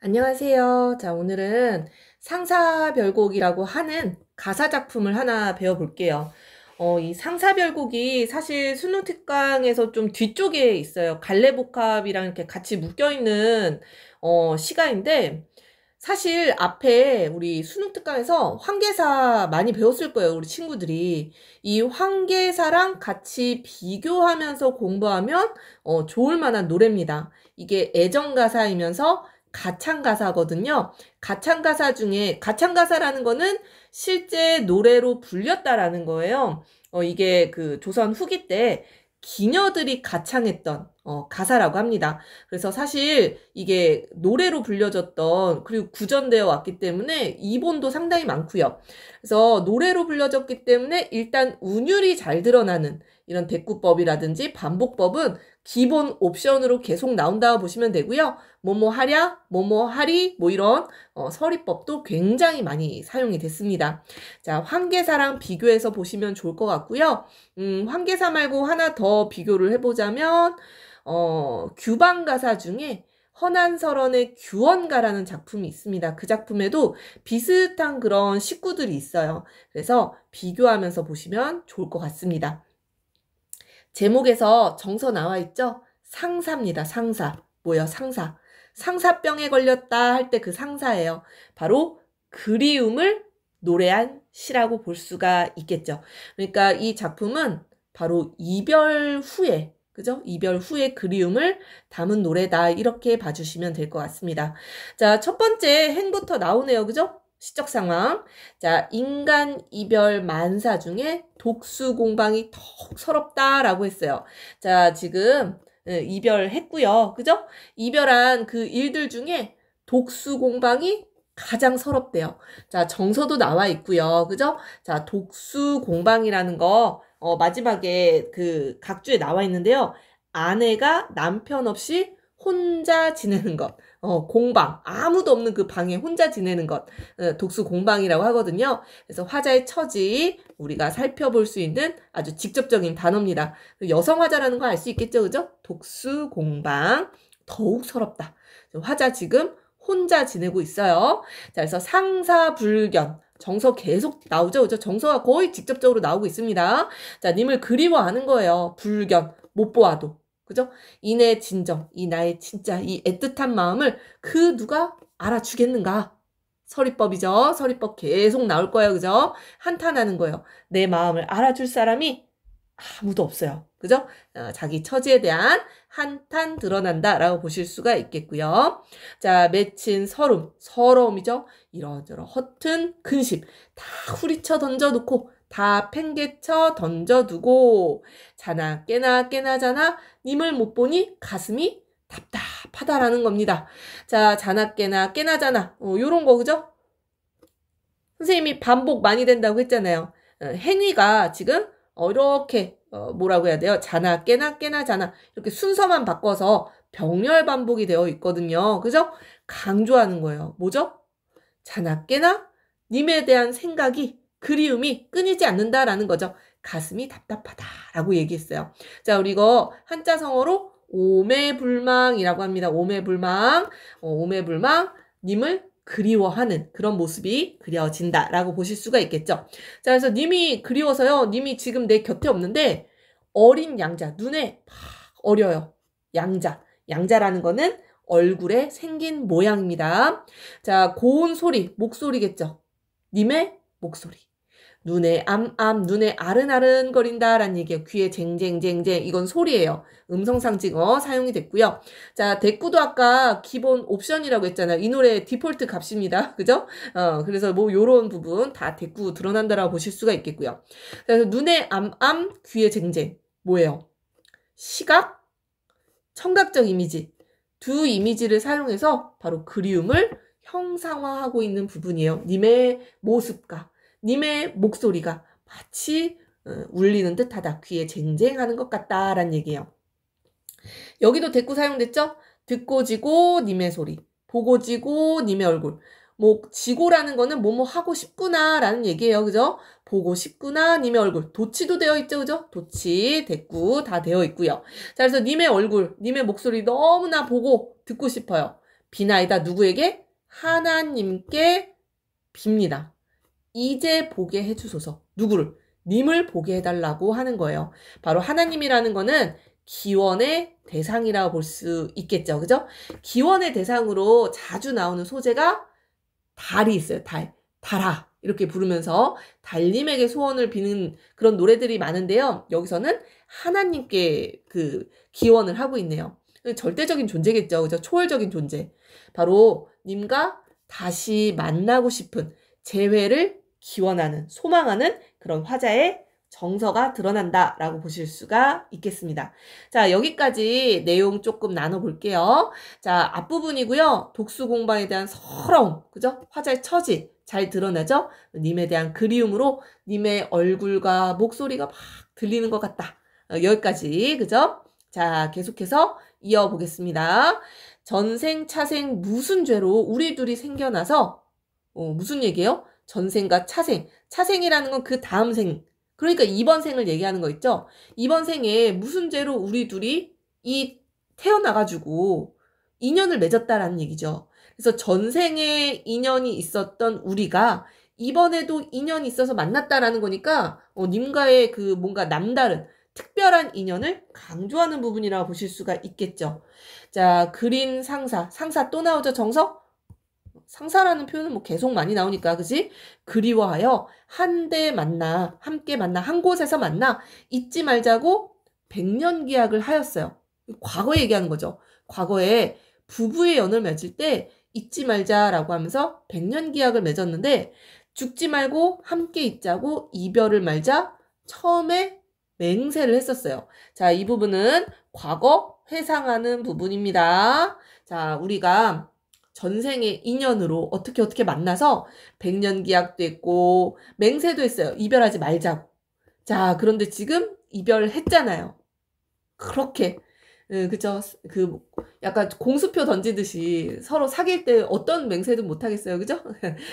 안녕하세요. 자, 오늘은 상사별곡이라고 하는 가사 작품을 하나 배워볼게요. 이 상사별곡이 사실 수능 특강에서 좀 뒤쪽에 있어요. 갈래복합이랑 이렇게 같이 묶여있는 시가인데, 사실 앞에 우리 수능 특강에서 황계사 많이 배웠을 거예요. 우리 친구들이. 이 황계사랑 같이 비교하면서 공부하면 좋을 만한 노래입니다. 이게 애정가사이면서 가창가사거든요. 가창가사라는 거는 실제 노래로 불렸다라는 거예요. 이게 그 조선 후기 때 기녀들이 가창했던 가사라고 합니다. 그래서 사실 이게 노래로 불려졌던 그리고 구전되어 왔기 때문에 이본도 상당히 많고요. 그래서 노래로 불려졌기 때문에 일단 운율이 잘 드러나는 이런 대꾸법이라든지 반복법은 기본 옵션으로 계속 나온다고 보시면 되고요. 뭐뭐 하랴, 뭐뭐 하리, 뭐 이런 서리법도 굉장히 많이 사용이 됐습니다. 자, 황계사랑 비교해서 보시면 좋을 것 같고요. 황계사 말고 하나 더 비교를 해보자면 규방가사 중에 허난설원의 규원가라는 작품이 있습니다. 그 작품에도 비슷한 그런 식구들이 있어요. 그래서 비교하면서 보시면 좋을 것 같습니다. 제목에서 정서 나와 있죠? 상사입니다. 상사. 뭐요? 상사. 상사병에 걸렸다 할 때 그 상사예요. 바로 그리움을 노래한 시라고 볼 수가 있겠죠. 그러니까 이 작품은 바로 이별 후에, 그죠? 이별 후의 그리움을 담은 노래다. 이렇게 봐주시면 될 것 같습니다. 자, 첫 번째 행부터 나오네요. 그죠? 시적 상황. 자, 인간 이별 만사 중에 독수 공방이 더욱 서럽다라고 했어요. 자, 지금 이별했고요. 그죠? 이별한 그 일들 중에 독수 공방이 가장 서럽대요. 자, 정서도 나와 있고요. 그죠? 자, 독수 공방이라는 거 마지막에 그 각주에 나와 있는데요. 아내가 남편 없이 혼자 지내는 것. 공방. 아무도 없는 그 방에 혼자 지내는 것. 독수 공방이라고 하거든요. 그래서 화자의 처지 우리가 살펴볼 수 있는 아주 직접적인 단어입니다. 여성 화자라는 거 알 수 있겠죠? 그죠? 독수 공방. 더욱 서럽다. 화자 지금 혼자 지내고 있어요. 자, 그래서 상사불견. 정서 계속 나오죠? 그죠? 정서가 거의 직접적으로 나오고 있습니다. 자, 님을 그리워하는 거예요. 불견. 못 보아도. 그죠? 이내 진정, 이 나의 진짜 이 애틋한 마음을 그 누가 알아주겠는가? 서리법이죠. 서리법 계속 나올 거예요. 그죠? 한탄하는 거예요. 내 마음을 알아줄 사람이 아무도 없어요. 그죠? 자기 처지에 대한 한탄 드러난다라고 보실 수가 있겠고요. 자, 맺힌 서러움이죠. 이런저런 허튼 근심 다 후리쳐 던져놓고 다 팽개쳐 던져두고 자나 깨나 자나 님을 못 보니 가슴이 답답하다라는 겁니다. 자, 자나 깨나 자나 요런 거 그죠? 선생님이 반복 많이 된다고 했잖아요. 행위가 지금 이렇게 뭐라고 해야 돼요? 자나 깨나 자나 이렇게 순서만 바꿔서 병렬 반복이 되어 있거든요. 그죠? 강조하는 거예요. 뭐죠? 자나 깨나 님에 대한 생각이 그리움이 끊이지 않는다라는 거죠. 가슴이 답답하다라고 얘기했어요. 자, 우리 이거 한자성어로 오매불망이라고 합니다. 오매불망 님을 그리워하는 그런 모습이 그려진다라고 보실 수가 있겠죠. 자, 그래서 님이 그리워서요. 님이 지금 내 곁에 없는데 어린 양자, 눈에 막 어려요. 양자라는 거는 얼굴에 생긴 모양입니다. 자, 고운 소리, 목소리겠죠. 님의 목소리. 눈에 눈에 아른아른 거린다라는 얘기예요. 귀에 쟁쟁쟁쟁. 이건 소리예요. 음성상징어 사용이 됐고요. 자, 대꾸도 아까 기본 옵션이라고 했잖아요. 이 노래 디폴트 값입니다. 그죠? 그래서 뭐 요런 부분 다 대꾸 드러난다라고 보실 수가 있겠고요. 그래서 눈에 귀에 쟁쟁. 뭐예요? 시각, 청각적 이미지. 두 이미지를 사용해서 바로 그리움을 형상화하고 있는 부분이에요. 님의 모습과 님의 목소리가 마치 울리는 듯하다. 귀에 쟁쟁하는 것 같다라는 얘기예요. 여기도 대꾸 사용됐죠? 듣고 지고 님의 소리, 보고 지고 님의 얼굴. 뭐 지고라는 거는 뭐뭐 하고 싶구나라는 얘기예요. 그죠? 보고 싶구나 님의 얼굴. 도치도 되어 있죠. 그죠? 도치, 대꾸 다 되어 있고요. 자, 그래서 님의 얼굴, 님의 목소리 너무나 보고 듣고 싶어요. 비나이다. 누구에게? 하나님께 빕니다. 이제 보게 해주소서. 누구를? 님을 보게 해달라고 하는 거예요. 바로 하나님이라는 거는 기원의 대상이라고 볼 수 있겠죠. 그죠? 기원의 대상으로 자주 나오는 소재가 달이 있어요. 달. 달아. 이렇게 부르면서 달님에게 소원을 비는 그런 노래들이 많은데요. 여기서는 하나님께 그 기원을 하고 있네요. 절대적인 존재겠죠. 그죠? 초월적인 존재. 바로 님과 다시 만나고 싶은 재회를 기원하는, 소망하는 그런 화자의 정서가 드러난다라고 보실 수가 있겠습니다. 자, 여기까지 내용 조금 나눠볼게요. 자, 앞부분이고요. 독수 공방에 대한 서러움, 그죠? 화자의 처지 잘 드러나죠? 님에 대한 그리움으로 님의 얼굴과 목소리가 막 들리는 것 같다. 여기까지, 그죠? 자, 계속해서 이어보겠습니다. 전생, 차생, 무슨 죄로 우리 둘이 생겨나서, 무슨 얘기예요? 전생과 차생. 차생이라는 건 그 다음 생. 그러니까 이번 생을 얘기하는 거 있죠? 이번 생에 무슨 죄로 우리 둘이 태어나가지고 인연을 맺었다라는 얘기죠. 그래서 전생에 인연이 있었던 우리가 이번에도 인연이 있어서 만났다라는 거니까, 님과의 그 뭔가 남다른, 특별한 인연을 강조하는 부분이라고 보실 수가 있겠죠. 자, 그린 상사. 상사 또 나오죠, 정서? 상사라는 표현은 뭐 계속 많이 나오니까, 그지? 그리워하여 한데 만나, 함께 만나, 한 곳에서 만나, 잊지 말자고 백년기약을 하였어요. 과거 얘기하는 거죠. 과거에 부부의 연을 맺을 때 잊지 말자라고 하면서 백년기약을 맺었는데, 죽지 말고 함께 있자고 이별을 말자 처음에 맹세를 했었어요. 자, 이 부분은 과거 회상하는 부분입니다. 자, 우리가 전생의 인연으로 어떻게 만나서 백년기약도 했고 맹세도 했어요. 이별하지 말자고. 자, 그런데 지금 이별했잖아요. 그렇게 그죠? 그 약간 공수표 던지듯이 서로 사귈 때 어떤 맹세도 못 하겠어요. 그죠?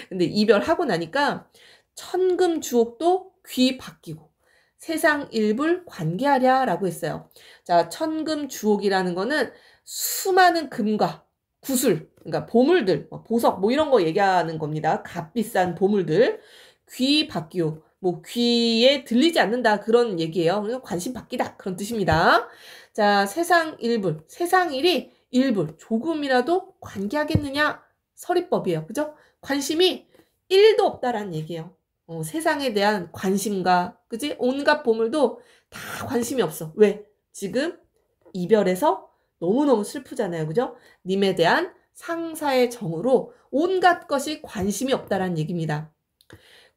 근데 이별하고 나니까 천금 주옥도 귀 바뀌고 세상 일불 관계하랴라고 했어요. 자, 천금 주옥이라는 거는 수많은 금과 구슬, 그러니까 보물들, 보석 뭐 이런 거 얘기하는 겁니다. 값비싼 보물들. 귀 바뀌오. 뭐 귀에 들리지 않는다 그런 얘기예요. 그래서 관심 받기다 그런 뜻입니다. 자, 세상 일불, 세상 일이 일불 조금이라도 관계하겠느냐 서리법이에요. 그죠? 관심이 1도 없다라는 얘기예요. 세상에 대한 관심과 그지? 온갖 보물도 다 관심이 없어. 왜? 지금 이별해서 너무너무 슬프잖아요. 그죠? 님에 대한 상사의 정으로 온갖 것이 관심이 없다라는 얘기입니다.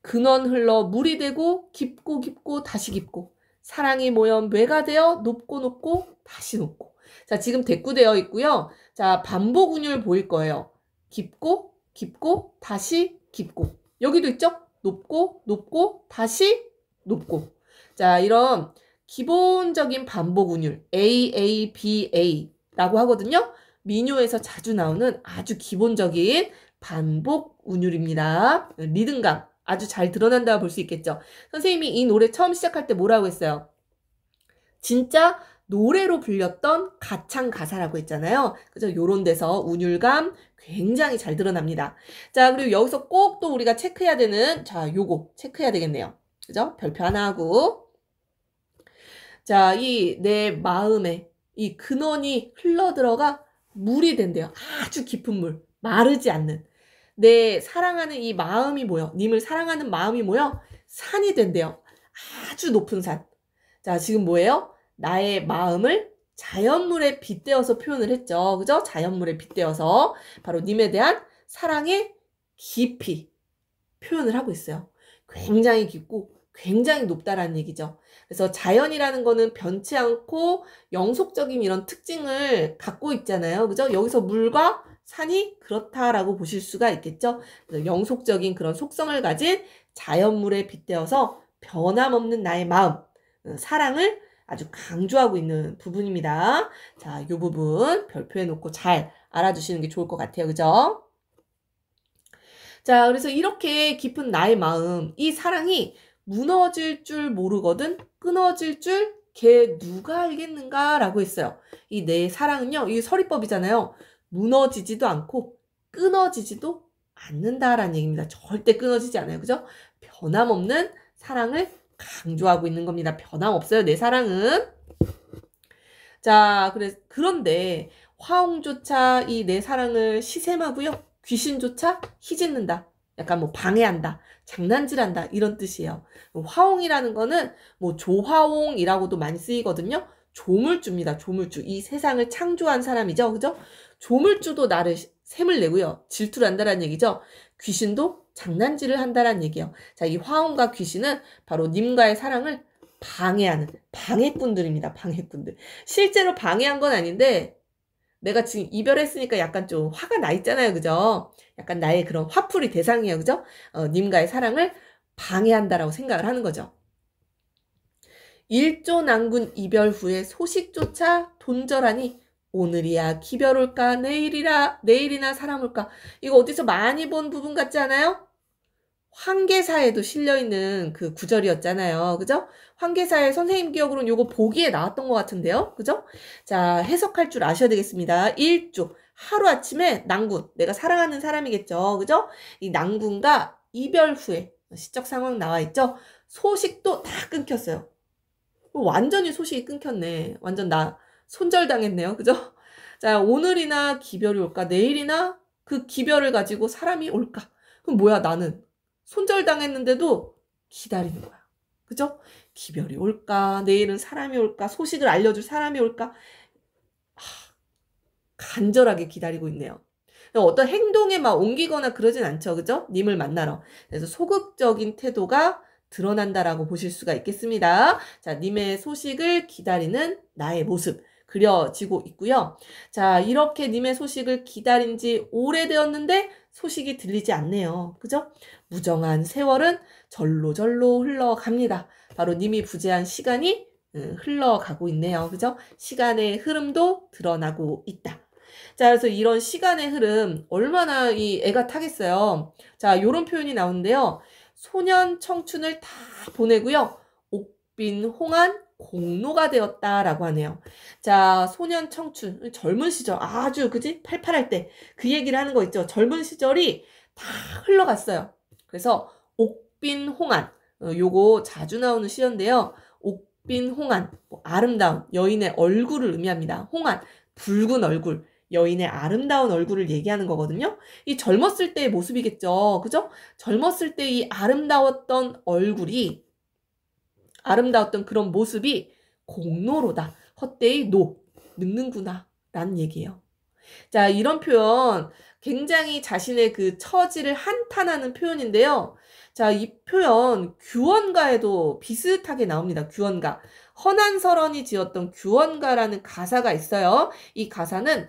근원 흘러 물이 되고 깊고 깊고 다시 깊고 사랑이 모여 뇌가 되어 높고 높고 다시 높고. 자, 지금 대꾸되어 있고요. 자, 반복 운율 보일 거예요. 깊고 깊고 다시 깊고. 여기도 있죠? 높고 높고 다시 높고. 자, 이런 기본적인 반복 운율 A, A, B, A 라고 하거든요. 민요에서 자주 나오는 아주 기본적인 반복 운율입니다. 리듬감 아주 잘 드러난다고 볼 수 있겠죠. 선생님이 이 노래 처음 시작할 때 뭐라고 했어요? 진짜 노래로 불렸던 가창 가사라고 했잖아요. 그죠? 요런 데서 운율감 굉장히 잘 드러납니다. 자, 그리고 여기서 꼭 또 우리가 체크해야 되는, 자, 요거 체크해야 되겠네요. 그죠? 별표 하나 하고. 자, 이 내 마음에 이 근원이 흘러들어가 물이 된대요. 아주 깊은 물. 마르지 않는. 내 사랑하는 이 마음이 뭐요? 님을 사랑하는 마음이 뭐요? 산이 된대요. 아주 높은 산. 자, 지금 뭐예요? 나의 마음을 자연물에 빗대어서 표현을 했죠. 그죠? 자연물에 빗대어서 바로 님에 대한 사랑의 깊이 표현을 하고 있어요. 굉장히 깊고 굉장히 높다라는 얘기죠. 그래서 자연이라는 거는 변치 않고 영속적인 이런 특징을 갖고 있잖아요. 그죠? 여기서 물과 산이 그렇다라고 보실 수가 있겠죠. 그래서 영속적인 그런 속성을 가진 자연물에 빗대어서 변함없는 나의 마음, 사랑을 아주 강조하고 있는 부분입니다. 자, 이 부분 별표해 놓고 잘 알아두시는 게 좋을 것 같아요. 그죠? 자, 그래서 이렇게 깊은 나의 마음, 이 사랑이 무너질 줄 모르거든 끊어질 줄 걔 누가 알겠는가 라고 했어요. 이 내 사랑은요, 이 서리법이잖아요. 무너지지도 않고 끊어지지도 않는다라는 얘기입니다. 절대 끊어지지 않아요. 그죠? 변함없는 사랑을 강조하고 있는 겁니다. 변함없어요. 내 사랑은. 자, 그런데 화홍조차 이 내 사랑을 시샘하고요. 귀신조차 희짓는다. 약간 뭐 방해한다. 장난질한다. 이런 뜻이에요. 화홍이라는 거는 뭐 조화홍이라고도 많이 쓰이거든요. 조물주입니다. 조물주. 이 세상을 창조한 사람이죠. 그죠? 조물주도 나를 샘을 내고요. 질투를 한다는 얘기죠. 귀신도 장난질을 한다는 얘기예요. 자, 이 화홍과 귀신은 바로 님과의 사랑을 방해하는 방해꾼들입니다. 방해꾼들. 실제로 방해한 건 아닌데 내가 지금 이별했으니까 약간 좀 화가 나 있잖아요. 그죠? 약간 나의 그런 화풀이 대상이에요. 그죠? 님과의 사랑을 방해한다라고 생각을 하는 거죠. 일조난군 이별 후에 소식조차 돈절하니 오늘이야 기별 올까 내일이나 사람 올까. 이거 어디서 많이 본 부분 같지 않아요? 황계사에도 실려있는 그 구절이었잖아요. 그죠? 황계사의 선생님 기억으로는 요거 보기에 나왔던 것 같은데요. 그죠? 자, 해석할 줄 아셔야 되겠습니다. 일조, 하루아침에 난군, 내가 사랑하는 사람이겠죠. 그죠? 이 난군과 이별 후에 시적 상황 나와 있죠? 소식도 다 끊겼어요. 완전히 소식이 끊겼네. 완전 나 손절당했네요. 그죠? 자, 오늘이나 기별이 올까? 내일이나 그 기별을 가지고 사람이 올까? 그럼 뭐야, 나는 손절당했는데도 기다리는 거야. 그죠? 기별이 올까? 내일은 사람이 올까? 소식을 알려줄 사람이 올까? 간절하게 기다리고 있네요. 어떤 행동에 막 옮기거나 그러진 않죠. 그죠? 님을 만나러. 그래서 소극적인 태도가 드러난다라고 보실 수가 있겠습니다. 자, 님의 소식을 기다리는 나의 모습 그려지고 있고요. 자, 이렇게 님의 소식을 기다린 지 오래되었는데 소식이 들리지 않네요. 그죠? 무정한 세월은 절로 흘러갑니다. 바로 님이 부재한 시간이 흘러가고 있네요. 그죠? 시간의 흐름도 드러나고 있다. 자, 그래서 이런 시간의 흐름 얼마나 이 애가 타겠어요. 자, 요런 표현이 나오는데요. 소년 청춘을 다 보내고요. 옥빈 홍한 공로가 되었다라고 하네요. 자, 소년 청춘, 젊은 시절 아주 그지? 팔팔할 때 그 얘기를 하는 거 있죠. 젊은 시절이 다 흘러갔어요. 그래서 옥빈 홍한, 요거 자주 나오는 시인데요. 옥빈 홍한, 아름다운 여인의 얼굴을 의미합니다. 홍한, 붉은 얼굴. 여인의 아름다운 얼굴을 얘기하는 거거든요. 이 젊었을 때의 모습이겠죠. 그죠? 젊었을 때 이 아름다웠던 얼굴이, 아름다웠던 그런 모습이 공로로다. 헛되이 늙는구나. 라는 얘기예요. 자, 이런 표현 굉장히 자신의 그 처지를 한탄하는 표현인데요. 자, 이 표현 규원가에도 비슷하게 나옵니다. 규원가. 허난설원이 지었던 규원가라는 가사가 있어요. 이 가사는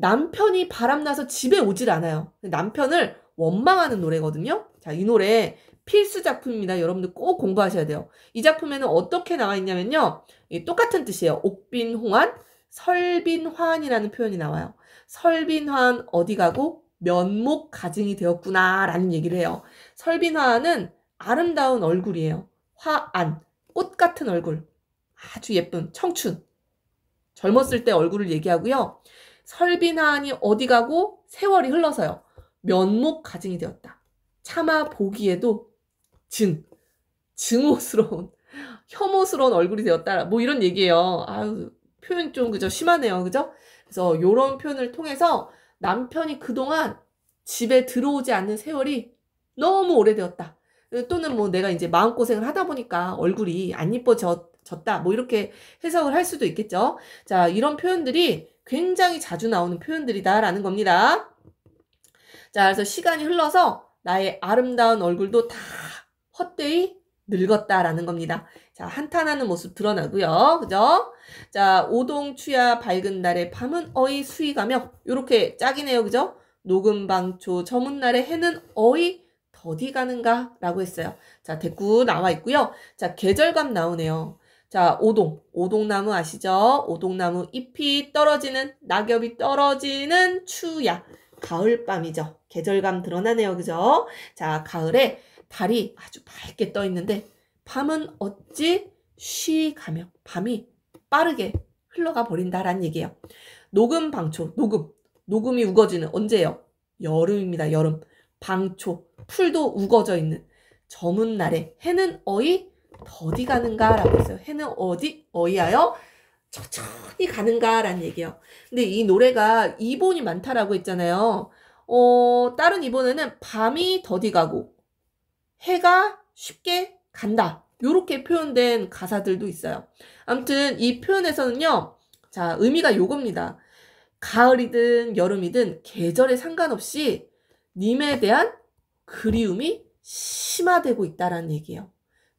남편이 바람나서 집에 오질 않아요. 남편을 원망하는 노래거든요. 자, 이 노래 필수 작품입니다. 여러분들 꼭 공부하셔야 돼요. 이 작품에는 어떻게 나와 있냐면요. 똑같은 뜻이에요. 옥빈홍한, 설빈환이라는 표현이 나와요. 설빈환 어디 가고 면목 가증이 되었구나 라는 얘기를 해요. 설빈환은 아름다운 얼굴이에요. 화안, 꽃 같은 얼굴. 아주 예쁜 청춘. 젊었을 때 얼굴을 얘기하고요. 설빈환이 어디 가고 세월이 흘러서요. 면목 가증이 되었다. 차마 보기에도 증오스러운, 혐오스러운 얼굴이 되었다. 뭐 이런 얘기예요. 아유, 표현 좀 그죠? 심하네요. 그죠? 그래서 요런 표현을 통해서 남편이 그동안 집에 들어오지 않는 세월이 너무 오래되었다. 또는 뭐 내가 이제 마음고생을 하다 보니까 얼굴이 안 이뻐졌다. 뭐 이렇게 해석을 할 수도 있겠죠. 자, 이런 표현들이 굉장히 자주 나오는 표현들이다라는 겁니다. 자, 그래서 시간이 흘러서 나의 아름다운 얼굴도 다 헛되이 늙었다라는 겁니다. 자, 한탄하는 모습 드러나고요. 그죠? 자, 오동추야 밝은 달에 밤은 어이 수위가며 요렇게 짝이네요. 그죠? 녹음방초 저문날에 해는 어이 더디 가는가? 라고 했어요. 자, 대꾸 나와 있고요. 자, 계절감 나오네요. 자, 오동나무 아시죠? 오동나무 잎이 떨어지는, 낙엽이 떨어지는 추야. 가을밤이죠. 계절감 드러나네요. 그죠? 자, 가을에 달이 아주 밝게 떠 있는데 밤은 어찌 쉬가며 밤이 빠르게 흘러가 버린다라는 얘기예요. 녹음방초, 녹음. 녹음이 우거지는 언제예요? 여름입니다. 여름. 방초. 풀도 우거져 있는 저문 날에 해는 어이 더디 가는가 라고 했어요. 해는 어이하여 천천히 가는가 라는 얘기예요. 근데 이 노래가 이본이 많다라고 했잖아요. 다른 이본에는 밤이 더디 가고 해가 쉽게 간다. 요렇게 표현된 가사들도 있어요. 아무튼 이 표현에서는요. 자, 의미가 요겁니다. 가을이든 여름이든 계절에 상관없이 님에 대한 그리움이 심화되고 있다라는 얘기예요.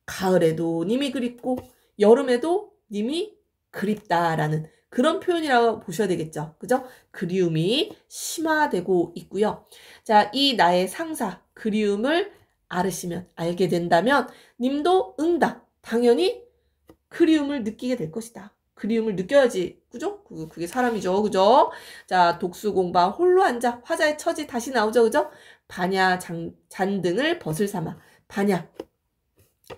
가을에도 님이 그립고 여름에도 님이 그립다라는 그런 표현이라고 보셔야 되겠죠. 그죠? 그리움이 심화되고 있고요. 자, 이 나의 상사 그리움을 알게 된다면 님도 응다. 당연히 그리움을 느끼게 될 것이다. 그리움을 느껴야지. 그죠? 그게 사람이죠. 그죠? 자, 독수공방 홀로 앉아 화자의 처지 다시 나오죠. 그죠? 반야 잔등을 벗을 삼아. 반야.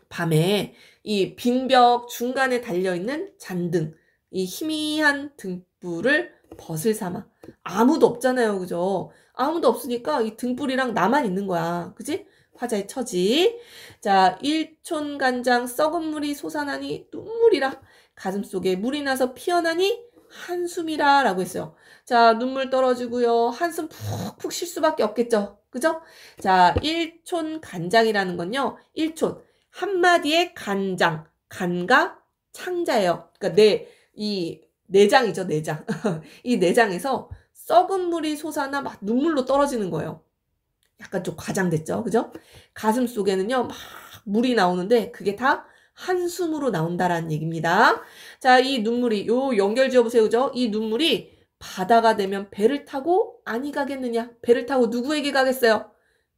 밤에 이 빈벽 중간에 달려있는 잔등. 이 희미한 등불을 벗을 삼아. 아무도 없잖아요. 그죠? 아무도 없으니까 이 등불이랑 나만 있는 거야. 그지? 화자의 처지. 자, 일촌간장 썩은 물이 솟아나니 눈물이라. 가슴속에 물이 나서 피어나니 한숨이라 라고 했어요. 자, 눈물 떨어지고요. 한숨 푹푹 쉴 수밖에 없겠죠. 그죠? 자, 일촌간장이라는 건요. 일촌. 한마디의 간장. 간과 창자예요. 그러니까 이 내장이죠, 내장. 이 내장에서 썩은 물이 솟아나 막 눈물로 떨어지는 거예요. 약간 좀 과장됐죠. 그죠? 가슴 속에는요, 막 물이 나오는데 그게 다 한숨으로 나온다라는 얘기입니다. 자, 이 눈물이, 요 연결 지어보세요. 그죠? 이 눈물이 바다가 되면 배를 타고 아니 가겠느냐? 배를 타고 누구에게 가겠어요?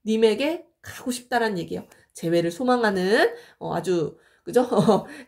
님에게 가고 싶다라는 얘기예요. 재회를 소망하는, 아주, 그죠?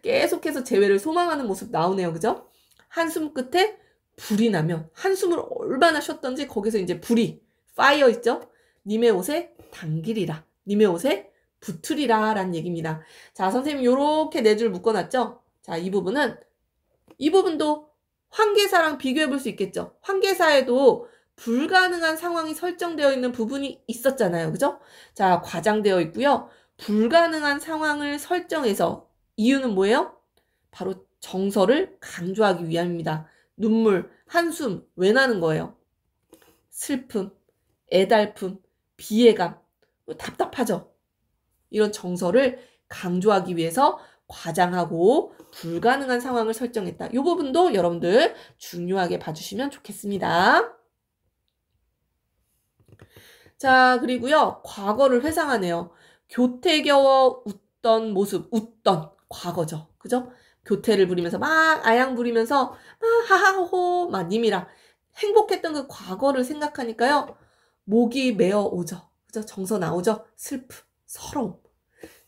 계속해서 재회를 소망하는 모습 나오네요. 그죠? 한숨 끝에 불이 나면, 한숨을 얼마나 쉬었던지 거기서 이제 불이, 파이어 있죠? 님의 옷에 당기리라. 님의 옷에 붙으리라 라는 얘기입니다. 자, 선생님 요렇게 네 줄 묶어놨죠? 자, 이 부분도 환계사랑 비교해 볼 수 있겠죠? 환계사에도 불가능한 상황이 설정되어 있는 부분이 있었잖아요. 그죠? 자, 과장되어 있고요. 불가능한 상황을 설정해서 이유는 뭐예요? 바로 정서를 강조하기 위함입니다. 눈물, 한숨 왜 나는 거예요? 슬픔, 애달픔, 비애감, 답답하죠. 이런 정서를 강조하기 위해서 과장하고 불가능한 상황을 설정했다. 이 부분도 여러분들 중요하게 봐주시면 좋겠습니다. 자, 그리고요. 과거를 회상하네요. 교태겨워 웃던 모습, 웃던 과거죠. 그죠? 교태를 부리면서 막 아양 부리면서 막 하하호 막 님이라 행복했던 그 과거를 생각하니까요. 목이 메어 오죠. 그죠? 정서 나오죠? 슬픔, 서러움.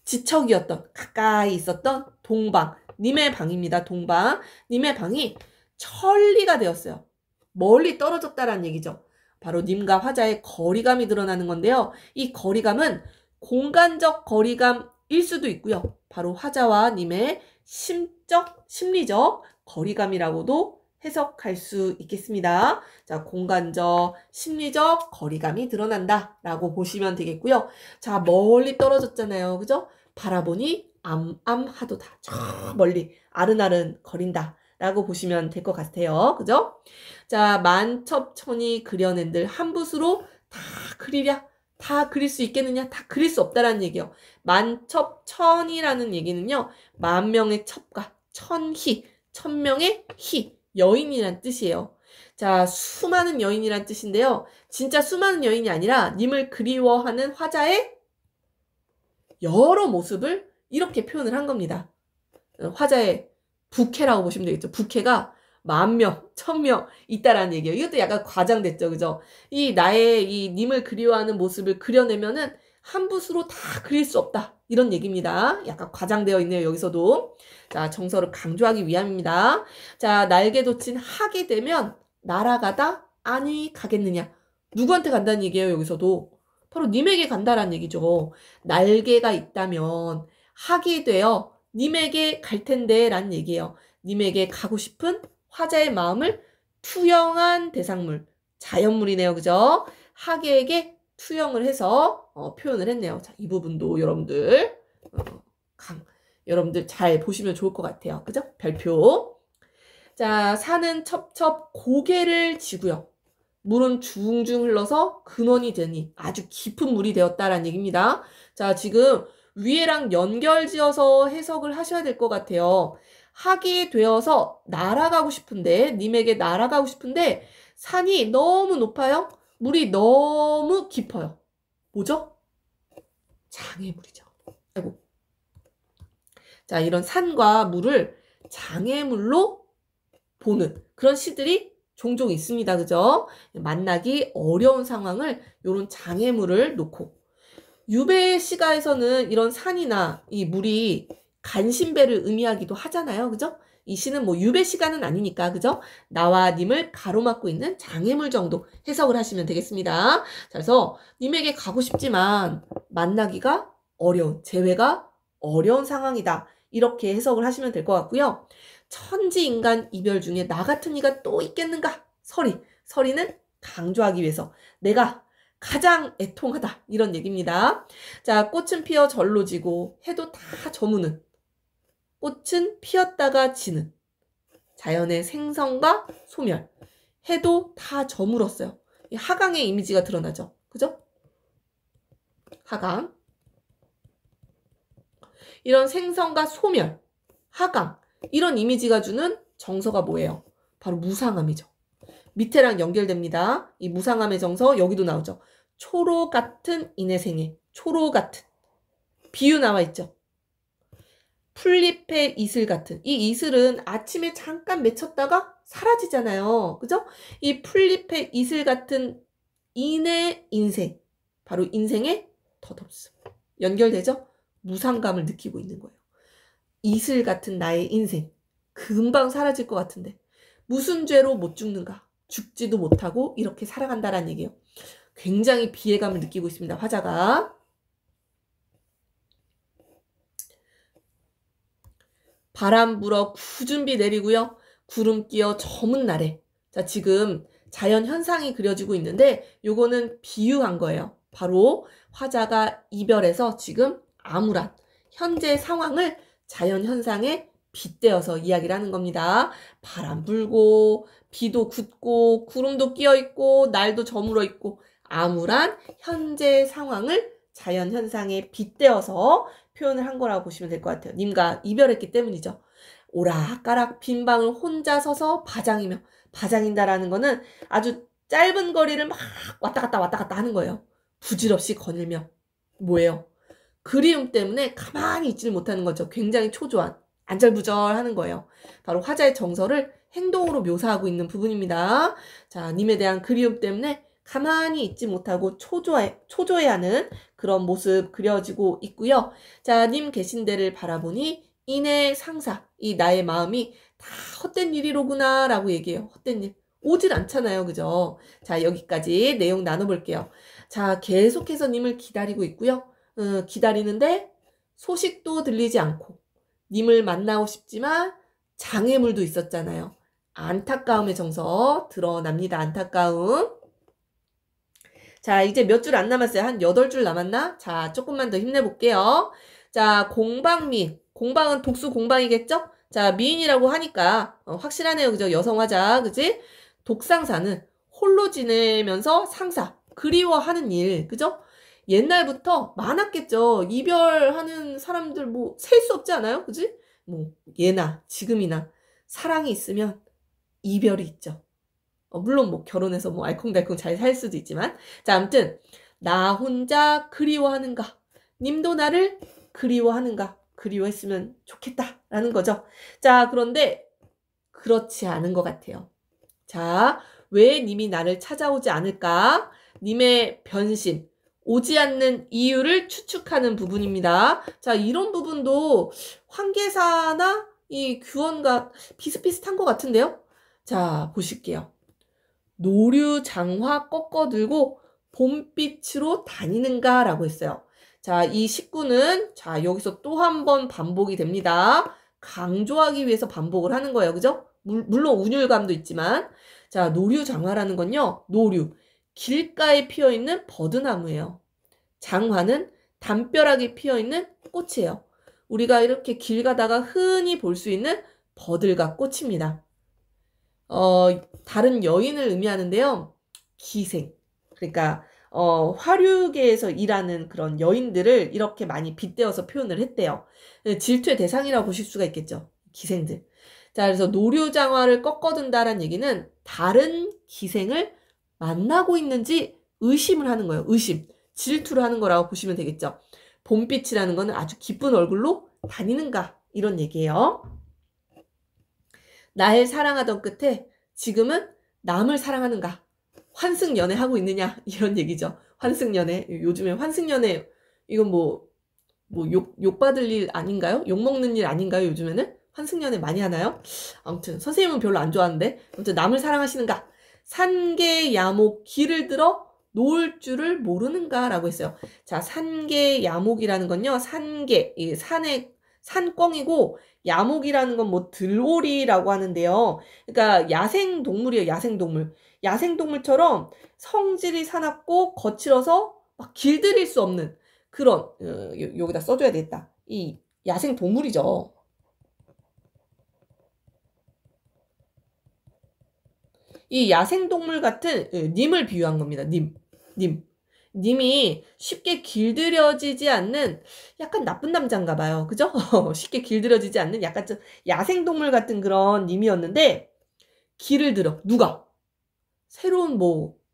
지척이었던, 가까이 있었던 동방, 님의 방입니다. 동방. 님의 방이 천리가 되었어요. 멀리 떨어졌다라는 얘기죠. 바로 님과 화자의 거리감이 드러나는 건데요. 이 거리감은 공간적 거리감일 수도 있고요. 바로 화자와 님의 심리적 거리감이라고도 해석할 수 있겠습니다. 자, 공간적, 심리적 거리감이 드러난다 라고 보시면 되겠고요. 자, 멀리 떨어졌잖아요. 그죠? 바라보니 암암하도다. 저 멀리 아른아른 거린다 라고 보시면 될 것 같아요. 그죠? 자, 만첩천이 그려낸들 한 붓으로 다 그리랴? 다 그릴 수 있겠느냐? 다 그릴 수 없다라는 얘기예요. 만첩천이라는 얘기는요. 만명의 첩과 천희, 천명의 희, 여인이란 뜻이에요. 자, 수많은 여인이란 뜻인데요. 진짜 수많은 여인이 아니라 님을 그리워하는 화자의 여러 모습을 이렇게 표현을 한 겁니다. 화자의 부캐라고 보시면 되겠죠. 부캐가 10,000명, 1000명 있다라는 얘기예요. 이것도 약간 과장됐죠. 그죠? 나의 님을 그리워하는 모습을 그려내면은 한 붓으로 다 그릴 수 없다. 이런 얘기입니다. 약간 과장되어 있네요. 여기서도. 자, 정서를 강조하기 위함입니다. 자, 날개 돋친 하게 되면 날아가다 아니 가겠느냐. 누구한테 간다는 얘기예요. 여기서도. 바로 님에게 간다라는 얘기죠. 날개가 있다면 학이 되어 님에게 갈 텐데 라는 얘기예요. 님에게 가고 싶은 화자의 마음을 투영한 대상물, 자연물이네요. 그죠? 하계에게 투영을 해서 표현을 했네요. 자, 이 부분도 여러분들 여러분들 잘 보시면 좋을 것 같아요. 그죠? 별표. 자, 산은 첩첩 고개를 지고요. 물은 중중 흘러서 근원이 되니 아주 깊은 물이 되었다라는 얘기입니다. 자, 지금 위에랑 연결지어서 해석을 하셔야 될 것 같아요. 학이 되어서 날아가고 싶은데, 님에게 날아가고 싶은데, 산이 너무 높아요. 물이 너무 깊어요. 뭐죠? 장애물이죠. 아이고. 자, 이런 산과 물을 장애물로 보는 그런 시들이 종종 있습니다. 그죠? 만나기 어려운 상황을 이런 장애물을 놓고 유배 시가에서는 이런 산이나 이 물이 간신배를 의미하기도 하잖아요. 그죠? 이 시는 뭐 유배 시가는 아니니까 그죠? 나와 님을 가로막고 있는 장애물 정도 해석을 하시면 되겠습니다. 그래서 님에게 가고 싶지만 만나기가 어려운, 재회가 어려운 상황이다. 이렇게 해석을 하시면 될 것 같고요. 천지인간 이별 중에 나 같은 이가 또 있겠는가? 서리는 강조하기 위해서 내가 가장 애통하다 이런 얘기입니다. 자, 꽃은 피어 절로 지고 해도 다 저무는 꽃은 피었다가 지는 자연의 생성과 소멸 해도 다 저물었어요. 이 하강의 이미지가 드러나죠. 그죠? 하강 이런 생성과 소멸 하강 이런 이미지가 주는 정서가 뭐예요? 바로 무상함이죠. 밑에랑 연결됩니다. 이 무상함의 정서 여기도 나오죠. 초로 같은 인해생에 초로 같은 비유 나와 있죠. 풀잎의 이슬 같은 이 이슬은 아침에 잠깐 맺혔다가 사라지잖아요. 그죠? 이 풀잎의 이슬 같은 인의 인생 바로 인생의 덧없음 연결되죠? 무상감을 느끼고 있는 거예요. 이슬 같은 나의 인생 금방 사라질 것 같은데 무슨 죄로 못 죽는가? 죽지도 못하고 이렇게 살아간다라는 얘기예요. 굉장히 비애감을 느끼고 있습니다. 화자가. 바람 불어 구준비 내리고요. 구름 끼어 저문 날에. 자, 지금 자연 현상이 그려지고 있는데 요거는 비유한 거예요. 바로 화자가 이별해서 지금 암울한 현재 상황을 자연 현상에 빗대어서 이야기를 하는 겁니다. 바람 불고 비도 굳고 구름도 끼어 있고 날도 저물어 있고 암울한 현재 상황을 자연 현상에 빗대어서 표현을 한 거라고 보시면 될 것 같아요. 님과 이별했기 때문이죠. 오락가락 빈 방을 혼자 서서 바장이며 바장인다라는 거는 아주 짧은 거리를 막 왔다 갔다 하는 거예요. 부질없이 거닐며 뭐예요? 그리움 때문에 가만히 있지를 못하는 거죠. 굉장히 초조한 안절부절하는 거예요. 바로 화자의 정서를 행동으로 묘사하고 있는 부분입니다. 자, 님에 대한 그리움 때문에 가만히 있지 못하고 초조해하는 그런 모습 그려지고 있고요. 자, 님 계신 데를 바라보니 인의 상사, 이 나의 마음이 다 헛된 일이로구나 라고 얘기해요. 헛된 일. 오질 않잖아요. 그죠? 자, 여기까지 내용 나눠볼게요. 자, 계속해서 님을 기다리고 있고요. 기다리는데 소식도 들리지 않고 님을 만나고 싶지만 장애물도 있었잖아요. 안타까움의 정서 드러납니다. 안타까움. 자, 이제 몇 줄 안 남았어요. 한 8줄 남았나? 자, 조금만 더 힘내볼게요. 자, 공방미인. 공방은 독수 공방이겠죠? 자, 미인이라고 하니까 확실하네요. 그죠? 여성 화자. 그지? 독상사는 홀로 지내면서 상사. 그리워하는 일. 그죠? 옛날부터 많았겠죠. 이별하는 사람들 뭐 셀 수 없지 않아요? 그지? 뭐 예나 지금이나 사랑이 있으면 이별이 있죠. 물론 뭐 결혼해서 뭐 알콩달콩 잘 살 수도 있지만 자, 아무튼 나 혼자 그리워하는가? 님도 나를 그리워하는가? 그리워했으면 좋겠다라는 거죠. 자, 그런데 그렇지 않은 것 같아요. 자, 왜 님이 나를 찾아오지 않을까? 님의 변심, 오지 않는 이유를 추측하는 부분입니다. 자, 이런 부분도 황계사나 이 규원과 비슷비슷한 것 같은데요? 자, 보실게요. 노류장화 꺾어들고 봄빛으로 다니는가? 라고 했어요. 자, 이 식구는 자, 여기서 또 한 번 반복이 됩니다. 강조하기 위해서 반복을 하는 거예요. 그죠? 물론 운율감도 있지만 자, 노류장화라는 건요. 노류, 길가에 피어있는 버드나무예요. 장화는 담벼락에 피어있는 꽃이에요. 우리가 이렇게 길 가다가 흔히 볼 수 있는 버들과 꽃입니다. 다른 여인을 의미하는데요. 기생. 그러니까 화류계에서 일하는 그런 여인들을 이렇게 많이 빗대어서 표현을 했대요. 질투의 대상이라고 보실 수가 있겠죠. 기생들. 자, 그래서 노류장화를 꺾어둔다라는 얘기는 다른 기생을 만나고 있는지 의심을 하는 거예요. 의심. 질투를 하는 거라고 보시면 되겠죠. 봄빛이라는 거는 아주 기쁜 얼굴로 다니는가 이런 얘기예요. 날 사랑하던 끝에 지금은 남을 사랑하는가? 환승연애하고 있느냐? 이런 얘기죠. 환승연애. 요즘에 환승연애 이건 욕받을 일 아닌가요? 욕먹는 일 아닌가요? 요즘에는? 환승연애 많이 하나요? 아무튼 선생님은 별로 안 좋아하는데 아무튼 남을 사랑하시는가? 산개 야목 길을 들어 놓을 줄을 모르는가? 라고 했어요. 자, 산개 야목이라는 건요. 산개, 이 산꽝이고 야목이라는 건 뭐 들오리라고 하는데요. 그러니까 야생동물이에요. 야생동물. 야생동물처럼 성질이 사납고 거칠어서 막 길들일 수 없는 그런 여기다 써줘야 되겠다. 이 야생동물이죠. 이 야생동물 같은 님을 비유한 겁니다. 님이 쉽게 길들여지지 않는 약간 나쁜 남자인가 봐요. 그죠? 쉽게 길들여지지 않는 약간 좀 야생동물 같은 그런 님이었는데 길을 들여. 누가? 새로운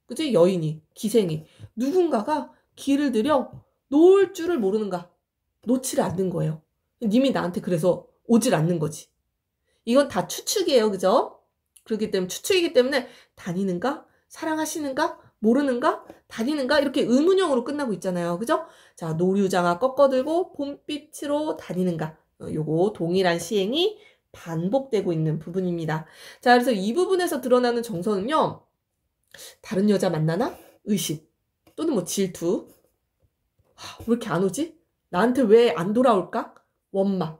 그지? 여인이, 기생이. 누군가가 길을 들여 놓을 줄을 모르는가? 놓지를 않는 거예요. 님이 나한테 그래서 오질 않는 거지. 이건 다 추측이에요. 그죠? 그렇기 때문에 추측이기 때문에 다니는가? 사랑하시는가? 모르는가? 다니는가? 이렇게 의문형으로 끝나고 있잖아요. 그죠? 자, 노류장화 꺾어들고 봄빛으로 다니는가? 요거 동일한 시행이 반복되고 있는 부분입니다. 자, 그래서 이 부분에서 드러나는 정서는요. 다른 여자 만나나? 의심. 또는 질투. 왜 이렇게 안 오지? 나한테 왜 안 돌아올까? 원망.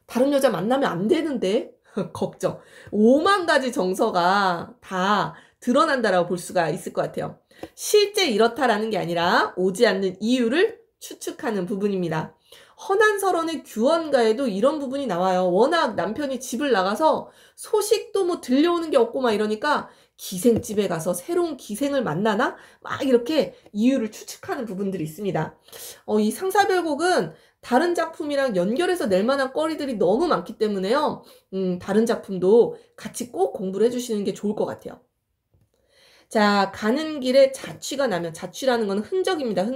다른 여자 만나면 안 되는데 걱정. 5만 가지 정서가 다 드러난다라고 볼 수가 있을 것 같아요. 실제 이렇다라는 게 아니라 오지 않는 이유를 추측하는 부분입니다. 허난설원의 규언가에도 이런 부분이 나와요. 워낙 남편이 집을 나가서 소식도 들려오는 게 없고 막 이러니까 기생집에 가서 새로운 기생을 만나나? 막 이렇게 이유를 추측하는 부분들이 있습니다. 이 상사별곡은 다른 작품이랑 연결해서 낼 만한 거리들이 너무 많기 때문에요. 다른 작품도 같이 꼭 공부를 해주시는 게 좋을 것 같아요. 자, 가는 길에 자취가 나면, 자취라는 건 흔적입니다.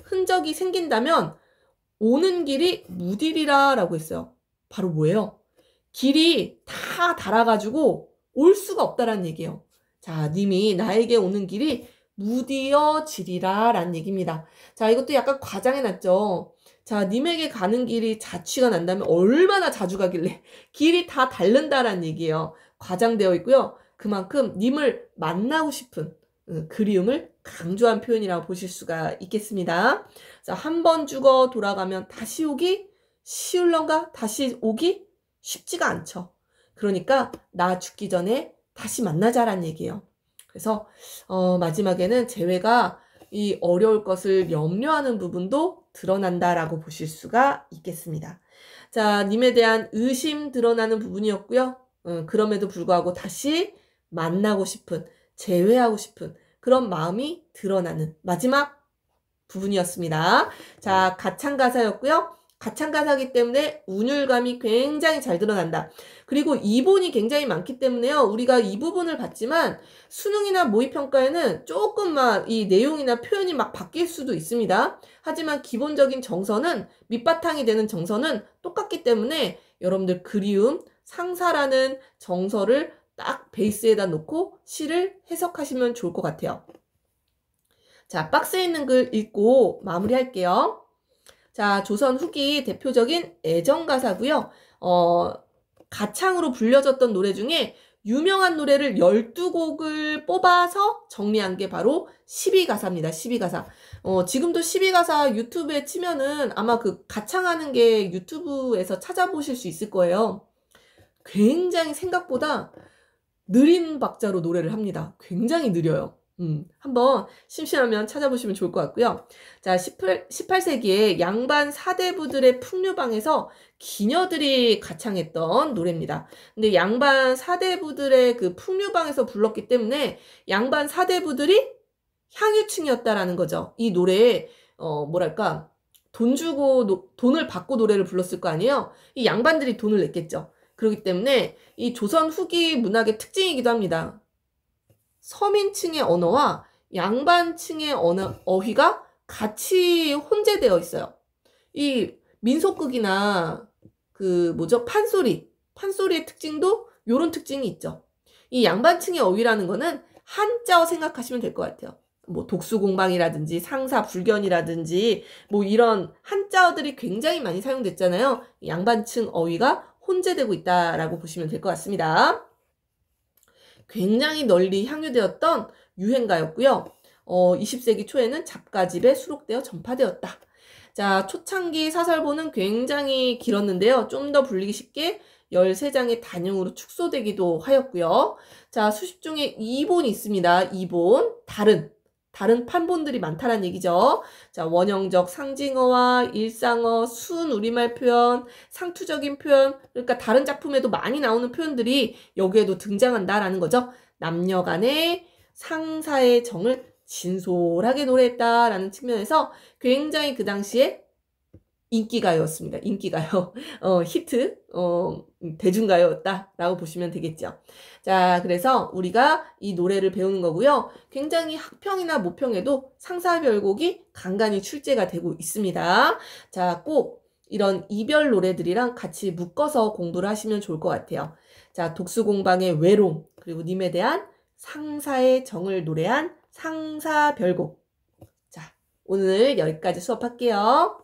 흔적이 생긴다면 오는 길이 무딜이라 라고 했어요. 바로 뭐예요? 길이 다 닳아가지고 올 수가 없다라는 얘기예요. 자, 님이 나에게 오는 길이 무디어지리라 라는 얘기입니다. 자, 이것도 약간 과장해놨죠. 자, 님에게 가는 길이 자취가 난다면 얼마나 자주 가길래 길이 다 닳는다라는 얘기예요. 과장되어 있고요. 그만큼 님을 만나고 싶은 그리움을 강조한 표현이라고 보실 수가 있겠습니다. 자, 한 번 죽어 돌아가면 다시 오기 쉬울런가? 다시 오기 쉽지가 않죠. 그러니까 나 죽기 전에 다시 만나자라는 얘기예요. 그래서 마지막에는 재회가 이 어려울 것을 염려하는 부분도 드러난다라고 보실 수가 있겠습니다. 자, 님에 대한 의심 드러나는 부분이었고요. 그럼에도 불구하고 다시 만나고 싶은, 재회하고 싶은 그런 마음이 드러나는 마지막 부분이었습니다. 자, 가창가사였고요. 가창가사이기 때문에 운율감이 굉장히 잘 드러난다. 그리고 이본이 굉장히 많기 때문에요. 우리가 이 부분을 봤지만 수능이나 모의평가에는 조금만 이 내용이나 표현이 막 바뀔 수도 있습니다. 하지만 기본적인 정서는 밑바탕이 되는 정서는 똑같기 때문에 여러분들 그리움, 상사라는 정서를 딱 베이스에다 놓고 시를 해석하시면 좋을 것 같아요. 자, 박스에 있는 글 읽고 마무리할게요. 자, 조선 후기 대표적인 애정가사고요. 가창으로 불려졌던 노래 중에 유명한 노래를 12곡을 뽑아서 정리한 게 바로 12가사입니다. 12가사. 지금도 12가사 유튜브에 치면은 아마 그 가창하는 게 유튜브에서 찾아보실 수 있을 거예요. 굉장히 생각보다 느린 박자로 노래를 합니다. 굉장히 느려요. 한번 심심하면 찾아보시면 좋을 것 같고요. 자, 18세기에 양반 사대부들의 풍류방에서 기녀들이 가창했던 노래입니다. 근데 양반 사대부들의 그 풍류방에서 불렀기 때문에 양반 사대부들이 향유층이었다라는 거죠. 이 노래에 뭐랄까 돈 주고 돈을 받고 노래를 불렀을 거 아니에요. 이 양반들이 돈을 냈겠죠. 그렇기 때문에 이 조선 후기 문학의 특징이기도 합니다. 서민층의 언어와 양반층의 어휘가 같이 혼재되어 있어요. 이 민속극이나 그 뭐죠? 판소리의 특징도 요런 특징이 있죠. 이 양반층의 어휘라는 거는 한자어 생각하시면 될 것 같아요. 뭐 독수공방이라든지 상사불견이라든지 뭐 이런 한자어들이 굉장히 많이 사용됐잖아요. 양반층 어휘가 혼재되고 있다라고 보시면 될 것 같습니다. 굉장히 널리 향유되었던 유행가였고요. 20세기 초에는 잡가집에 수록되어 전파되었다. 자, 초창기 사설본은 굉장히 길었는데요. 좀 더 불리기 쉽게 13장의 단형으로 축소되기도 하였고요. 자, 수십 중에 2본이 있습니다. 2본, 다른 판본들이 많다는 얘기죠. 자, 원형적 상징어와 일상어, 순 우리말 표현, 상투적인 표현, 그러니까 다른 작품에도 많이 나오는 표현들이 여기에도 등장한다라는 거죠. 남녀 간의 상사의 정을 진솔하게 노래했다라는 측면에서 굉장히 그 당시에 인기가요였습니다. 인기가요. 히트, 대중가요였다라고 보시면 되겠죠. 자, 그래서 우리가 이 노래를 배우는 거고요. 굉장히 학평이나 모평에도 상사별곡이 간간히 출제가 되고 있습니다. 자, 꼭 이런 이별 노래들이랑 같이 묶어서 공부를 하시면 좋을 것 같아요. 자, 독수공방의 외로움, 그리고 님에 대한 상사의 정을 노래한 상사별곡. 자, 오늘 여기까지 수업할게요.